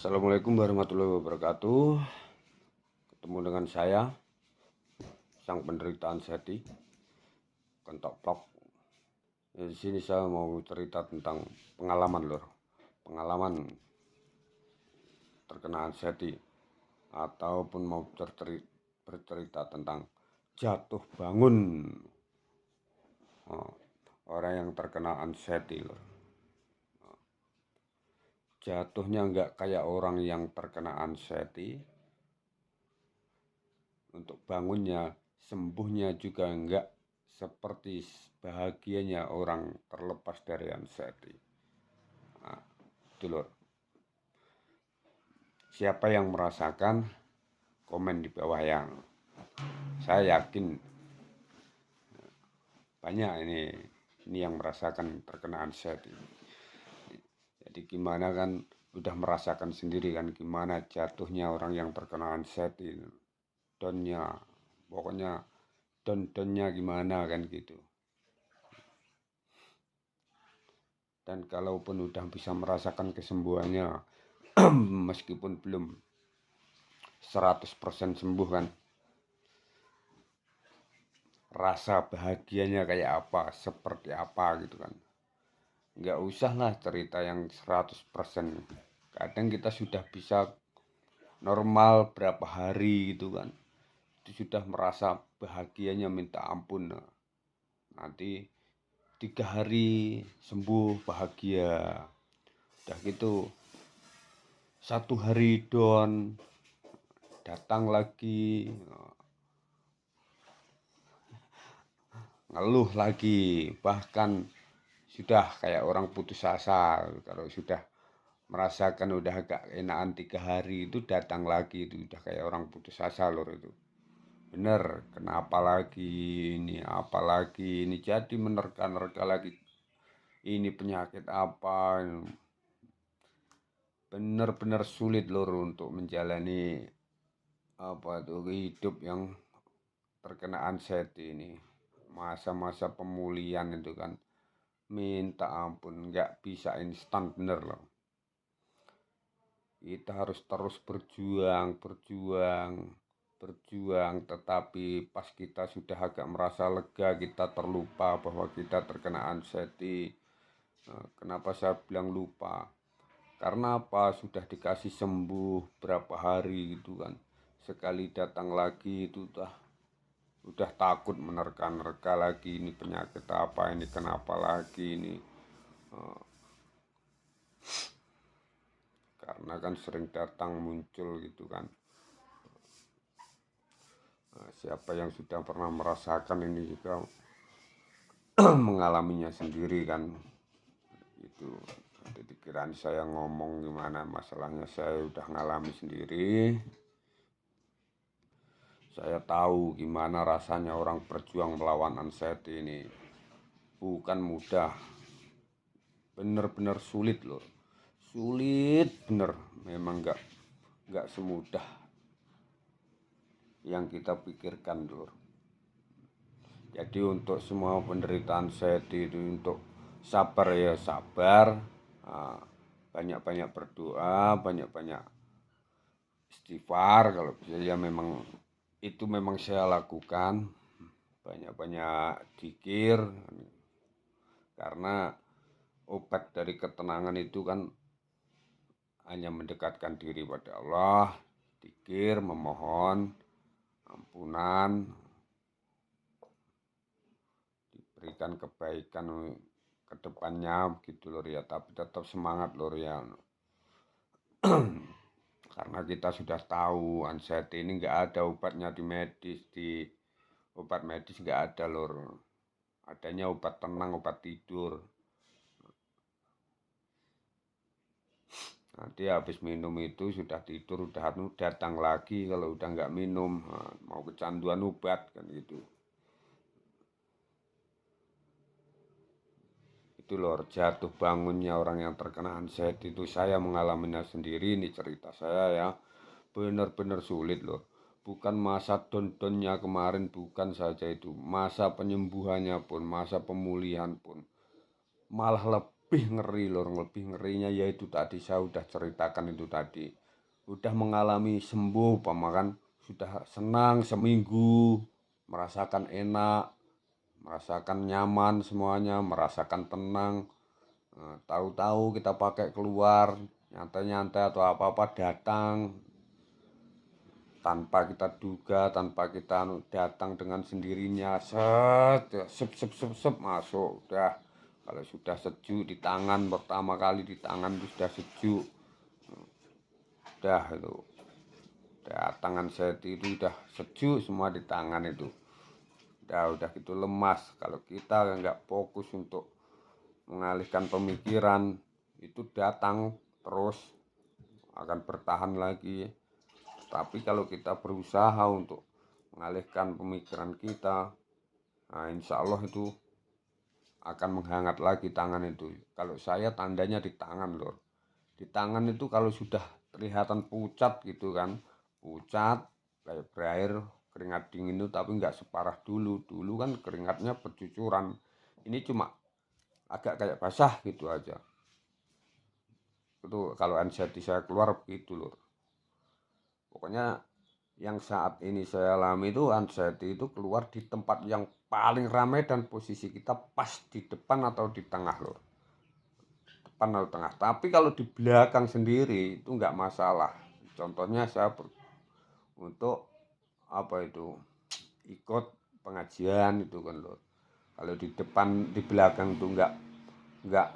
Assalamualaikum warahmatullahi wabarakatuh. Ketemu dengan saya, sang penderita anxiety, Kentok Vlog. Di sini saya mau cerita tentang pengalaman terkena anxiety, ataupun mau bercerita tentang jatuh bangun orang yang terkena anxiety, lor. Jatuhnya nggak kayak orang yang terkena anxiety. Untuk bangunnya, sembuhnya juga enggak seperti bahagianya orang terlepas dari anxiety. Nah, itu loh. Siapa yang merasakan, komen di bawah yang. Saya yakin banyak ini yang merasakan terkena anxiety. Jadi gimana kan udah merasakan sendiri kan gimana jatuhnya orang yang terkena anxiety. Downnya, pokoknya downnya gimana kan gitu. Dan kalaupun udah bisa merasakan kesembuhannya, meskipun belum 100% sembuh kan, rasa bahagianya kayak apa, seperti apa gitu kan. Nggak usah lah cerita yang 100%. Kadang kita sudah bisa normal berapa hari gitu kan, itu sudah merasa bahagianya minta ampun. Nanti 3 hari sembuh bahagia, udah gitu 1 hari down, datang lagi ngeluh lagi, bahkan sudah kayak orang putus asa. Kalau sudah merasakan udah agak enakan 3 hari itu datang lagi, itu udah kayak orang putus asa lor. Itu bener, kenapa lagi ini, apalagi ini, jadi menerka-nerka lagi ini penyakit apa. Bener-bener sulit lor untuk menjalani hidup yang terkena anxiety ini. Masa-masa pemulihan itu kan minta ampun, nggak bisa instan, bener loh. Kita harus terus berjuang, tetapi pas kita sudah agak merasa lega, kita terlupa bahwa kita terkena anxiety. Kenapa saya bilang lupa? Karena apa? Sudah dikasih sembuh berapa hari gitu kan, sekali datang lagi itu udah takut menerka-nerka lagi, ini penyakit apa, ini kenapa lagi ini. Karena kan sering datang muncul gitu kan. Siapa yang sudah pernah merasakan ini juga mengalaminya sendiri kan. Itu jadi pikiran saya ngomong gimana, masalahnya saya udah ngalami sendiri. Saya tahu gimana rasanya orang berjuang melawan anxiety ini. Bukan mudah, bener-bener sulit loh. Sulit bener, memang nggak semudah yang kita pikirkan lur. Jadi untuk semua penderitaan anxiety itu, untuk sabar ya sabar, banyak-banyak berdoa, banyak-banyak istighfar kalau bisa ya. Memang itu memang saya lakukan, banyak-banyak zikir, karena obat dari ketenangan itu kan hanya mendekatkan diri pada Allah, zikir, memohon ampunan, diberikan kebaikan ke depannya gitu lor ya. Tapi tetap semangat lor ya. Karena kita sudah tahu anxiety ini nggak ada obatnya di medis, di obat medis nggak ada lor. Adanya obat tenang, obat tidur. Nanti habis minum itu sudah tidur, udah datang lagi kalau udah nggak minum. Mau kecanduan obat kan gitu. Itu lor, jatuh bangunnya orang yang terkena anxiety itu saya mengalaminya sendiri. Ini cerita saya ya, benar-benar sulit lor. Bukan masa down-downnya kemarin, bukan saja itu, masa penyembuhannya pun, masa pemulihan pun malah lebih ngeri lor, lebih ngerinya yaitu tadi saya udah ceritakan itu tadi. Udah mengalami sembuh, pamakan sudah senang seminggu, merasakan enak, merasakan nyaman semuanya, merasakan tenang. Tahu-tahu kita pakai keluar, nyantai-nyantai atau apa-apa datang tanpa kita duga, tanpa kita datang dengan sendirinya, set, sep sep sep sep masuk, udah. Kalau sudah sejuk di tangan, pertama kali di tangan itu sudah sejuk, udah itu, tangan saya itu udah sejuk semua di tangan itu, udah gitu lemas. Kalau kita nggak fokus untuk mengalihkan pemikiran, itu datang terus akan bertahan lagi. Tapi kalau kita berusaha untuk mengalihkan pemikiran kita, nah insya Allah itu akan menghangat lagi tangan itu. Kalau saya tandanya di tangan loh. Di tangan itu kalau sudah kelihatan pucat gitu kan, pucat kayak berair keringat dingin itu, tapi nggak separah dulu. Dulu kan keringatnya bercucuran. Ini cuma agak kayak basah gitu aja. Itu kalau anxiety saya keluar begitu loh. Pokoknya yang saat ini saya alami itu anxiety itu keluar di tempat yang paling ramai dan posisi kita pas di depan atau di tengah loh. Depan atau tengah. Tapi kalau di belakang sendiri itu nggak masalah. Contohnya saya untuk apa itu ikut pengajian itu kan loh. Kalau di depan di belakang tuh nggak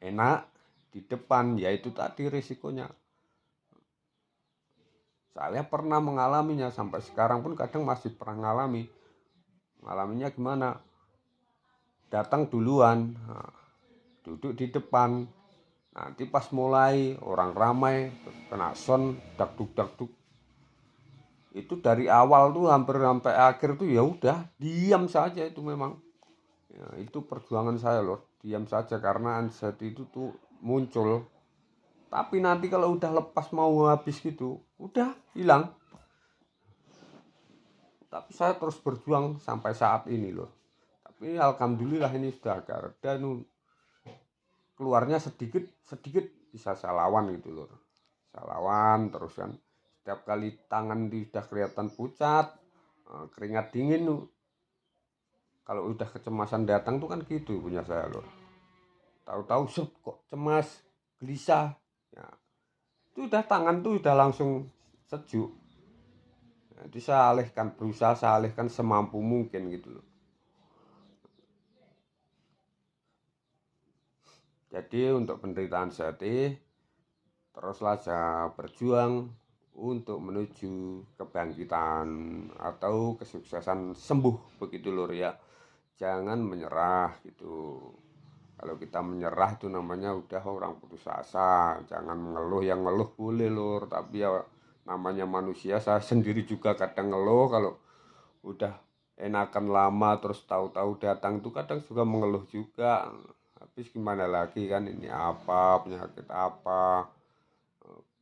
enak, di depan ya itu tadi risikonya. Saya pernah mengalaminya, sampai sekarang pun kadang masih pernah ngalami. Ngalaminya gimana? Datang duluan, nah, duduk di depan. Nanti pas mulai orang ramai, kena son, dakduk. Itu dari awal tuh hampir sampai akhir tuh ya udah diam saja itu memang. Ya, itu perjuangan saya loh, diam saja karena anxiety itu tuh muncul. Tapi nanti kalau udah lepas mau habis gitu, udah hilang. Tapi saya terus berjuang sampai saat ini loh. Tapi alhamdulillah ini sudah agak reda, keluarnya sedikit sedikit bisa saya lawan gitu loh. Saya lawan terus kan. Setiap kali tangan sudah kelihatan pucat, keringat dingin tuh. Kalau udah kecemasan datang tuh kan gitu punya saya loh. Tahu-tahu kok cemas, gelisah. Ya, itu udah tangan tuh udah langsung sejuk. Jadi saya alihkan, berusaha saya alihkan semampu mungkin gitu loh. Jadi untuk penderitaan anxiety teruslah saya berjuang untuk menuju kebangkitan atau kesuksesan sembuh begitu lur ya. Jangan menyerah gitu. Kalau kita menyerah itu namanya udah orang putus asa. Jangan mengeluh, yang ngeluh boleh lur, tapi ya namanya manusia, saya sendiri juga kadang ngeluh kalau udah enakan lama terus tahu-tahu datang tuh kadang juga mengeluh juga. Habis gimana lagi kan, ini apa, penyakit apa,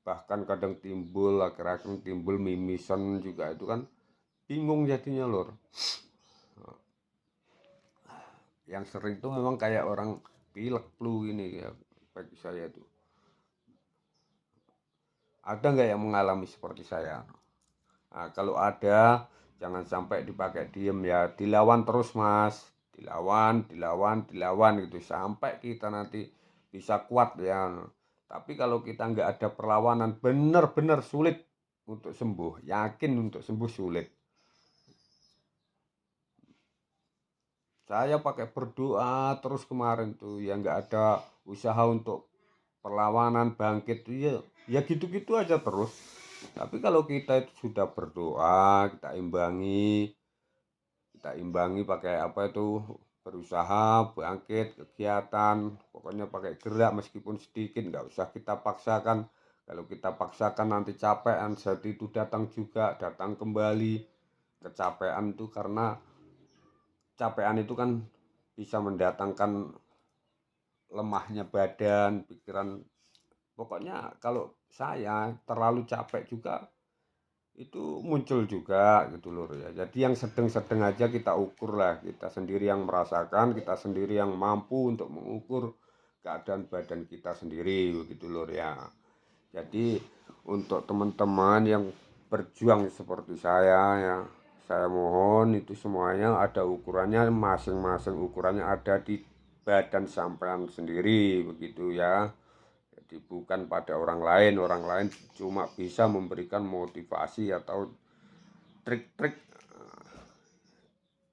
bahkan kadang timbul akhir-akhir timbul mimisen juga, itu kan bingung jadinya lor. Yang sering tuh memang kayak orang pilek flu ini ya bagi saya itu. Ada nggak yang mengalami seperti saya? Nah, kalau ada jangan sampai dipakai diem ya, dilawan terus mas, dilawan gitu sampai kita nanti bisa kuat ya. Tapi kalau kita nggak ada perlawanan, benar-benar sulit untuk sembuh, yakin untuk sembuh sulit. Saya pakai berdoa terus kemarin tuh ya, nggak ada usaha untuk perlawanan bangkit tuh ya, ya gitu-gitu aja terus. Tapi kalau kita itu sudah berdoa, kita imbangi pakai apa itu, berusaha bangkit kegiatan, pokoknya pakai gerak meskipun sedikit, nggak usah kita paksakan. Kalau kita paksakan nanti capek, anxiety itu datang juga, datang kembali. Kecapean itu karena capean itu kan bisa mendatangkan lemahnya badan, pikiran. Pokoknya kalau saya terlalu capek juga itu muncul juga gitu loh ya. Jadi yang sedang-sedang aja kita ukur lah, kita sendiri yang merasakan, kita sendiri yang mampu untuk mengukur keadaan badan kita sendiri begitu lur ya. Jadi untuk teman-teman yang berjuang seperti saya ya, saya mohon itu semuanya ada ukurannya, masing-masing ukurannya ada di badan sampean sendiri begitu ya. Jadi bukan pada orang lain cuma bisa memberikan motivasi atau trik-trik.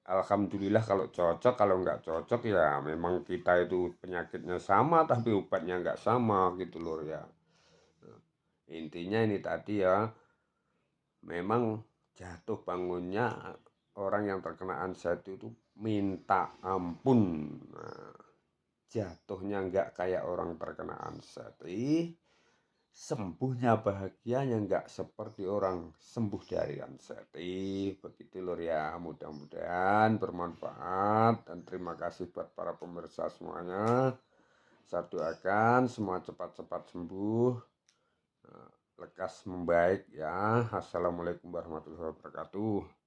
Alhamdulillah kalau cocok, kalau nggak cocok ya memang kita itu penyakitnya sama tapi obatnya nggak sama gitu loh ya. Intinya ini tadi ya, memang jatuh bangunnya orang yang terkena anxiety itu minta ampun. Nah, jatuhnya nggak kayak orang terkena anxiety, sembuhnya bahagianya nggak seperti orang sembuh dari anxiety. Begitu lur ya, mudah-mudahan bermanfaat dan terima kasih buat para pemirsa semuanya. Saya doakan semua cepat-cepat sembuh, lekas membaik ya. Assalamualaikum warahmatullahi wabarakatuh.